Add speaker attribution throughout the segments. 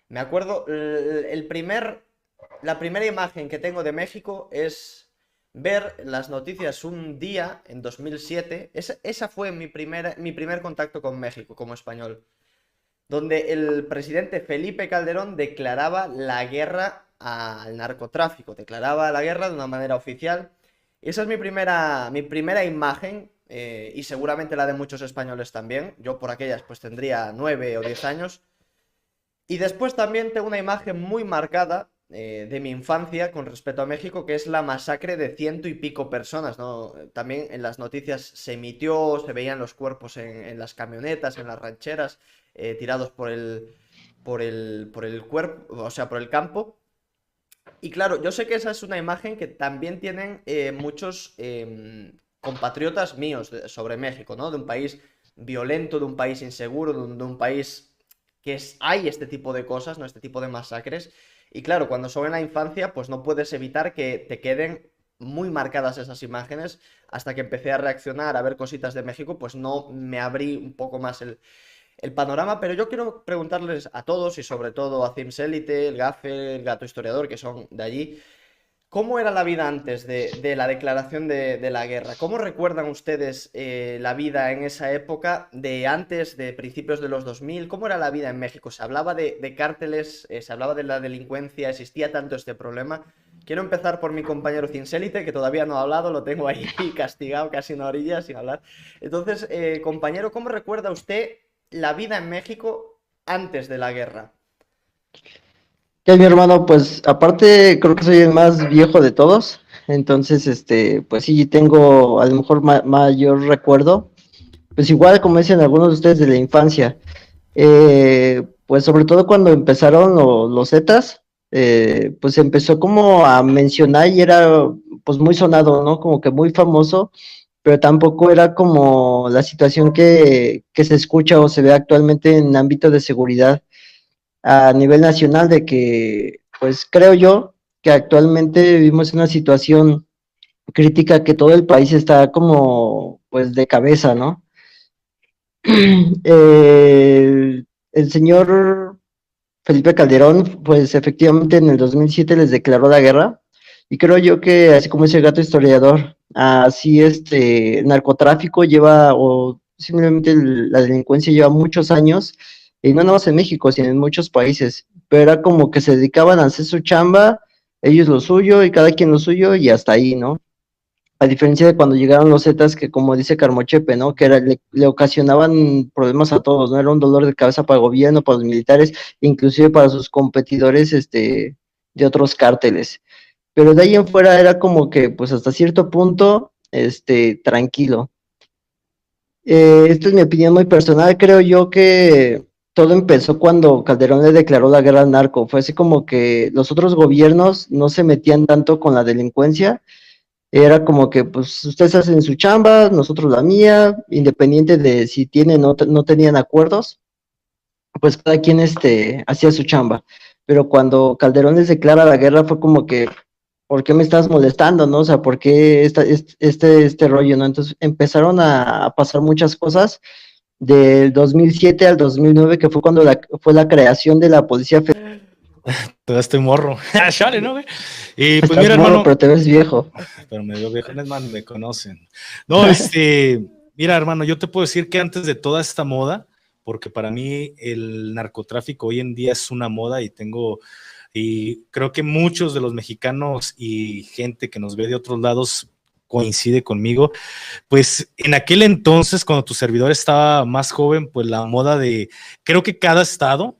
Speaker 1: Me acuerdo, la primera imagen que tengo de México es ver las noticias un día en 2007. Esa fue mi primer contacto con México como español, donde el presidente Felipe Calderón declaraba la guerra al narcotráfico, declaraba la guerra de una manera oficial. Esa es mi primera imagen, y seguramente la de muchos españoles también. Yo por aquellas pues tendría 9 o 10 años. Y después también tengo una imagen muy marcada de mi infancia con respecto a México, que es la masacre de ciento y pico personas, ¿no? También en las noticias se emitió, se veían los cuerpos en las camionetas, en las rancheras, tirados por el cuerpo, o sea, por el campo. Y claro, yo sé que esa es una imagen que también tienen muchos compatriotas míos sobre México, ¿no? De un país violento, de un país inseguro, de un país hay este tipo de cosas, ¿no? Este tipo de masacres. Y claro, cuando son en la infancia, pues no puedes evitar que te queden muy marcadas esas imágenes. Hasta que empecé a reaccionar, a ver cositas de México, pues no me abrí un poco más el panorama, pero yo quiero preguntarles a todos y sobre todo a Cimselite, el Gafe, el Gato Historiador, que son de allí, ¿cómo era la vida antes de la declaración de la guerra? ¿Cómo recuerdan ustedes la vida en esa época de antes, de principios de los 2000? ¿Cómo era la vida en México? ¿Se hablaba de cárteles? ¿Se hablaba de la delincuencia? ¿Existía tanto este problema? Quiero empezar por mi compañero Cinsélite, que todavía no ha hablado, lo tengo ahí castigado casi una orilla sin hablar. Entonces, compañero, ¿cómo recuerda usted la vida en México antes de la guerra?
Speaker 2: Ya, mi hermano, pues aparte creo que soy el más viejo de todos, entonces, pues sí, tengo a lo mejor mayor recuerdo, pues igual como dicen algunos de ustedes de la infancia, pues sobre todo cuando empezaron los Zetas, pues empezó como a mencionar y era pues muy sonado, ¿no? Como que muy famoso, pero tampoco era como la situación que se escucha o se ve actualmente en ámbito de seguridad a nivel nacional de que, pues creo yo que actualmente vivimos en una situación crítica que todo el país está como, pues de cabeza, ¿no? El señor Felipe Calderón, pues efectivamente en el 2007 les declaró la guerra y creo yo que así como ese gato historiador, así el narcotráfico lleva o simplemente la delincuencia lleva muchos años y no nada más en México, sino en muchos países, pero era como que se dedicaban a hacer su chamba, ellos lo suyo y cada quien lo suyo y hasta ahí, ¿no? A diferencia de cuando llegaron los Zetas, que como dice Carmochepe, ¿no? Que le ocasionaban problemas a todos, ¿no? Era un dolor de cabeza para el gobierno, para los militares, inclusive para sus competidores, de otros cárteles. Pero de ahí en fuera era como que, pues hasta cierto punto, tranquilo. Esta es mi opinión muy personal, creo yo que todo empezó cuando Calderón le declaró la guerra al narco. Fue así como que los otros gobiernos no se metían tanto con la delincuencia, era como que, pues, ustedes hacen su chamba, nosotros la mía, independiente de si tienen o no tenían acuerdos, pues cada quien hacía su chamba. Pero cuando Calderón les declara la guerra fue como que, ¿por qué me estás molestando, no? O sea, ¿por qué este rollo, no? Entonces empezaron a pasar muchas cosas del 2007 al 2009, que fue cuando fue la creación de la Policía Federal.
Speaker 3: Todavía estoy morro. Chale, ¿no, güey? Y pues
Speaker 2: Estás
Speaker 3: mira,
Speaker 2: morro,
Speaker 3: hermano,
Speaker 2: pero te ves viejo.
Speaker 3: pero me veo viejo, es más, me conocen. No, mira, hermano, yo te puedo decir que antes de toda esta moda, porque para mí el narcotráfico hoy en día es una moda y creo que muchos de los mexicanos y gente que nos ve de otros lados coincide conmigo, pues en aquel entonces, cuando tu servidor estaba más joven, pues la moda creo que cada estado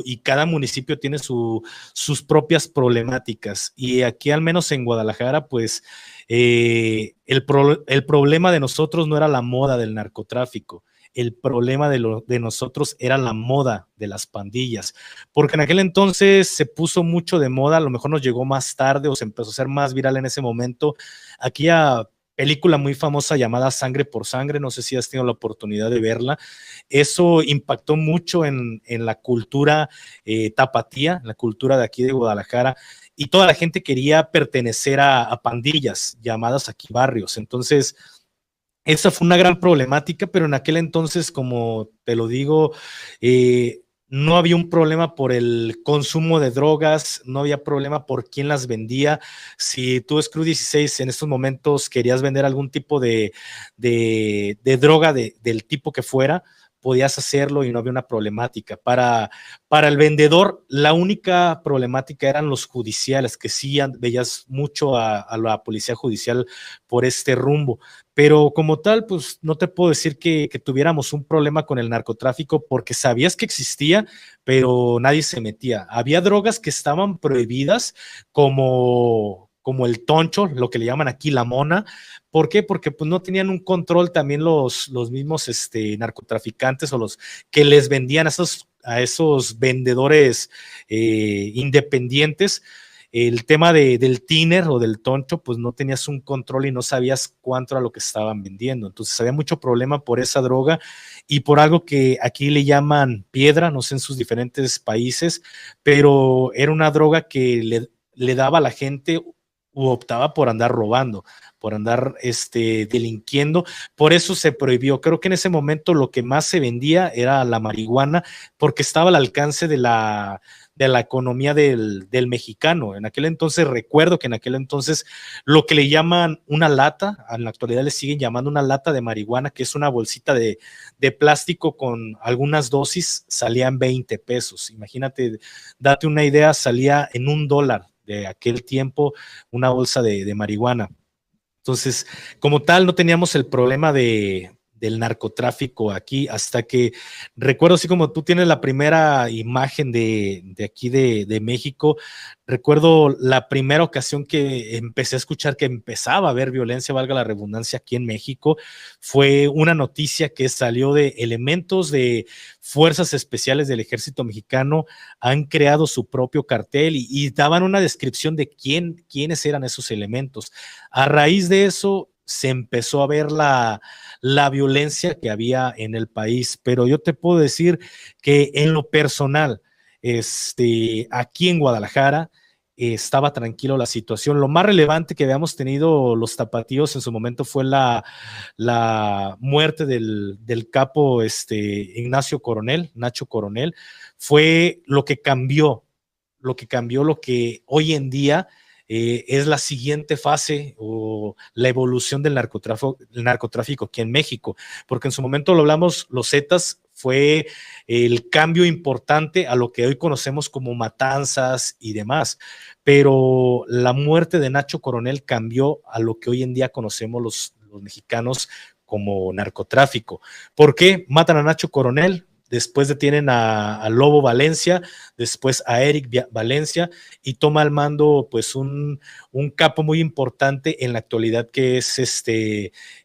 Speaker 3: y cada municipio tiene sus propias problemáticas. Y aquí, al menos en Guadalajara, pues el problema de nosotros no era la moda del narcotráfico. El problema de nosotros era la moda de las pandillas, porque en aquel entonces se puso mucho de moda, a lo mejor nos llegó más tarde o se empezó a hacer más viral en ese momento, aquella película muy famosa llamada Sangre por Sangre, no sé si has tenido la oportunidad de verla. Eso impactó mucho en la cultura tapatía, la cultura de aquí de Guadalajara, y toda la gente quería pertenecer a pandillas llamadas aquí barrios. Entonces, esa fue una gran problemática, pero en aquel entonces, como te lo digo, no había un problema por el consumo de drogas, no había problema por quién las vendía. Si tú, Screw 16, en estos momentos querías vender algún tipo de droga del tipo que fuera, podías hacerlo y no había una problemática. Para el vendedor, la única problemática eran los judiciales, que sí veías mucho a la policía judicial por este rumbo. Pero como tal, pues no te puedo decir que tuviéramos un problema con el narcotráfico porque sabías que existía, pero nadie se metía. Había drogas que estaban prohibidas como el toncho, lo que le llaman aquí la mona. ¿Por qué? Porque pues, no tenían un control también los mismos narcotraficantes o los que les vendían a esos vendedores independientes. El tema del tiner o del toncho, pues no tenías un control y no sabías cuánto era lo que estaban vendiendo. Entonces había mucho problema por esa droga y por algo que aquí le llaman piedra, no sé en sus diferentes países, pero era una droga que le daba a la gente u optaba por andar robando, por andar delinquiendo. Por eso se prohibió. Creo que en ese momento lo que más se vendía era la marihuana porque estaba al alcance de la economía del mexicano. En aquel entonces, recuerdo que en aquel entonces lo que le llaman una lata, en la actualidad le siguen llamando una lata de marihuana, que es una bolsita de plástico con algunas dosis, salía en 20 pesos. Imagínate, date una idea, salía en $1 de aquel tiempo una bolsa de marihuana. Entonces, como tal, no teníamos el problema del narcotráfico aquí hasta que recuerdo, así como tú tienes la primera imagen de aquí de México, recuerdo la primera ocasión que empecé a escuchar que empezaba a haber violencia, valga la redundancia, aquí en México, fue una noticia que salió de elementos de fuerzas especiales del ejército mexicano, han creado su propio cartel y daban una descripción de quiénes eran esos elementos. A raíz de eso se empezó a ver la violencia que había en el país, pero yo te puedo decir que en lo personal, aquí en Guadalajara, estaba tranquilo la situación. Lo más relevante que habíamos tenido los tapatíos en su momento fue la muerte del capo Ignacio Coronel, Nacho Coronel, fue lo que cambió, lo que hoy en día es la siguiente fase o la evolución del narcotráfico aquí en México, porque en su momento lo hablamos, los Zetas fue el cambio importante a lo que hoy conocemos como matanzas y demás, pero la muerte de Nacho Coronel cambió a lo que hoy en día conocemos los mexicanos como narcotráfico. ¿Por qué? Matan a Nacho Coronel, después detienen a Lobo Valencia, después a Eric Valencia y toma al mando pues un capo muy importante en la actualidad que es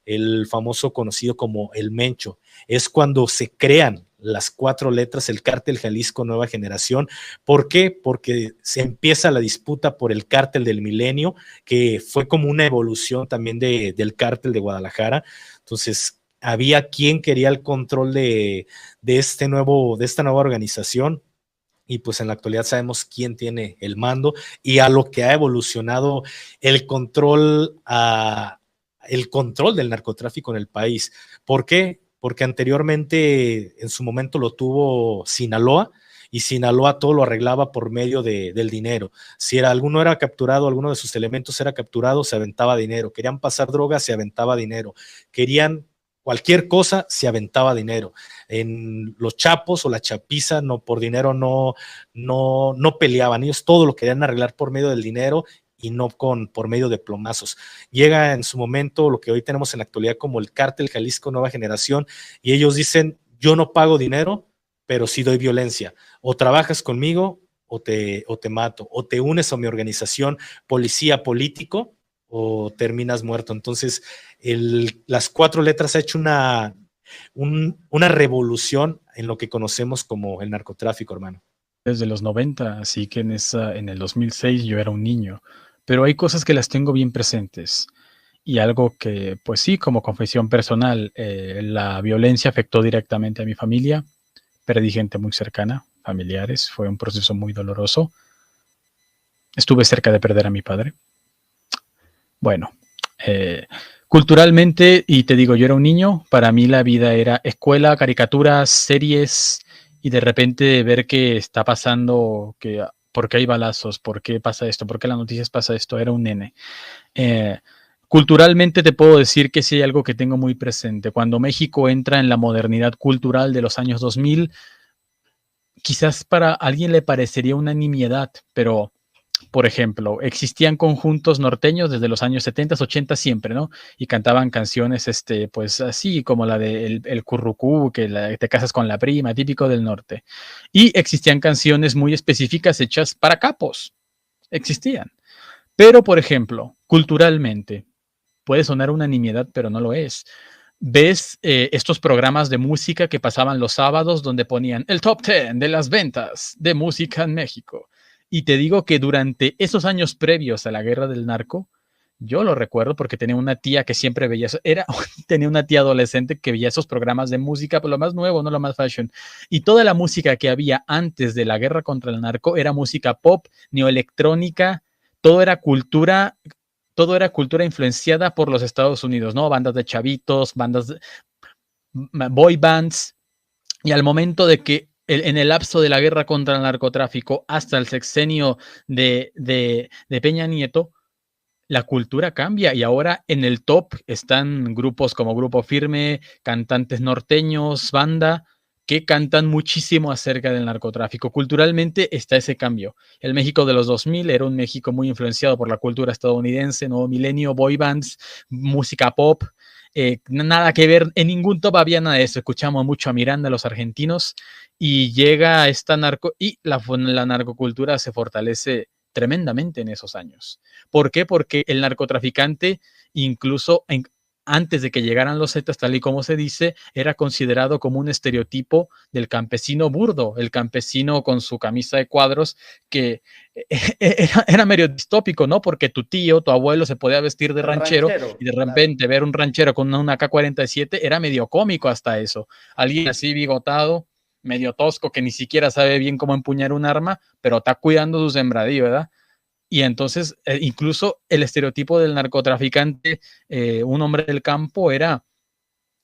Speaker 3: el famoso conocido como el Mencho. Es cuando se crean las 4 letras, el Cártel Jalisco Nueva Generación. ¿Por qué? Porque se empieza la disputa por el Cártel del Milenio, que fue como una evolución también del Cártel de Guadalajara. Entonces, había quien quería el control de esta nueva organización y pues en la actualidad sabemos quién tiene el mando y a lo que ha evolucionado el control del narcotráfico en el país. ¿Por qué? Porque anteriormente en su momento lo tuvo Sinaloa y Sinaloa todo lo arreglaba por medio del dinero. Si alguno era capturado, alguno de sus elementos era capturado, se aventaba dinero. Querían pasar drogas, se aventaba dinero. Querían cualquier cosa, se aventaba dinero. En los chapos o la chapiza, no, por dinero no peleaban. Ellos todo lo querían arreglar por medio del dinero y no por medio de plomazos. Llega en su momento lo que hoy tenemos en la actualidad como el Cártel Jalisco Nueva Generación y ellos dicen, yo no pago dinero, pero sí doy violencia. O trabajas conmigo o te mato, o te unes a mi organización policía político o terminas muerto. Entonces, las 4 letras ha hecho una revolución en lo que conocemos como el narcotráfico, hermano.
Speaker 4: Desde los 90, así que en el 2006 yo era un niño, pero hay cosas que las tengo bien presentes y algo que, pues sí, como confesión personal, la violencia afectó directamente a mi familia, perdí gente muy cercana, familiares, fue un proceso muy doloroso. Estuve cerca de perder a mi padre. Bueno, culturalmente, y te digo, yo era un niño, para mí la vida era escuela, caricaturas, series y de repente ver que está pasando, que por qué hay balazos, por qué pasa esto, por qué las noticias pasa esto, era un nene. Culturalmente te puedo decir que sí hay algo que tengo muy presente. Cuando México entra en la modernidad cultural de los años 2000, quizás para alguien le parecería una nimiedad, pero, por ejemplo, existían conjuntos norteños desde los años 70, 80 siempre, ¿no? Y cantaban canciones, pues así como la de el currucú, que te casas con la prima, típico del norte. Y existían canciones muy específicas hechas para capos. Existían. Pero, por ejemplo, culturalmente, puede sonar una nimiedad, pero no lo es. Ves estos programas de música que pasaban los sábados donde ponían el top 10 de las ventas de música en México. Y te digo que durante esos años previos a la guerra del narco, yo lo recuerdo porque tenía una tía que siempre veía eso. Tenía una tía adolescente que veía esos programas de música, pero lo más nuevo, no lo más fashion. Y toda la música que había antes de la guerra contra el narco era música pop, neoelectrónica, todo era cultura influenciada por los Estados Unidos, ¿no? Bandas de chavitos, boy bands, y al momento de que en el lapso de la guerra contra el narcotráfico hasta el sexenio de Peña Nieto, la cultura cambia y ahora en el top están grupos como Grupo Firme, cantantes norteños, banda, que cantan muchísimo acerca del narcotráfico. Culturalmente está ese cambio. El México de los 2000 era un México muy influenciado por la cultura estadounidense, nuevo milenio, boy bands, música pop, nada que ver, en ningún top había nada de eso. Escuchamos mucho a Miranda, los argentinos, y llega esta la narcocultura se fortalece tremendamente en esos años. ¿Por qué? Porque el narcotraficante, incluso antes de que llegaran los Zetas, tal y como se dice, era considerado como un estereotipo del campesino burdo, el campesino con su camisa de cuadros, que era medio distópico, ¿no? Porque tu tío, tu abuelo se podía vestir de ranchero y de repente ver un ranchero con una AK-47 era medio cómico hasta eso. Alguien así bigotado, medio tosco, que ni siquiera sabe bien cómo empuñar un arma, pero está cuidando su sembradío, ¿verdad? Y entonces, incluso el estereotipo del narcotraficante, un hombre del campo,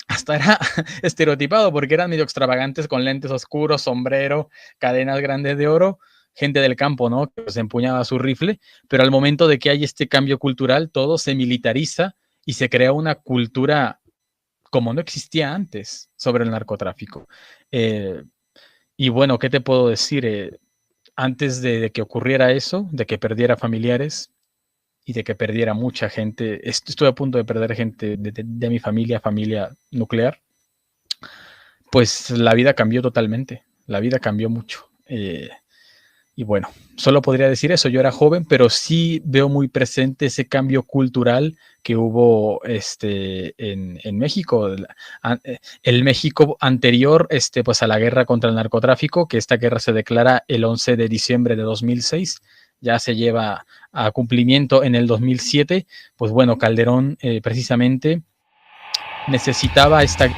Speaker 4: hasta era estereotipado porque eran medio extravagantes con lentes oscuros, sombrero, cadenas grandes de oro, gente del campo, ¿no? Que se empuñaba su rifle, pero al momento de que hay este cambio cultural, todo se militariza y se crea una cultura como no existía antes sobre el narcotráfico. Y bueno, ¿qué te puedo decir? Antes de que ocurriera eso, de que perdiera familiares y de que perdiera mucha gente, estuve a punto de perder gente de mi familia nuclear, pues la vida cambió totalmente, la vida cambió mucho. Y bueno, solo podría decir eso, yo era joven, pero sí veo muy presente ese cambio cultural que hubo en México. El México anterior pues a la guerra contra el narcotráfico, que esta guerra se declara el 11 de diciembre de 2006, ya se lleva a cumplimiento en el 2007, pues bueno, Calderón precisamente necesitaba esta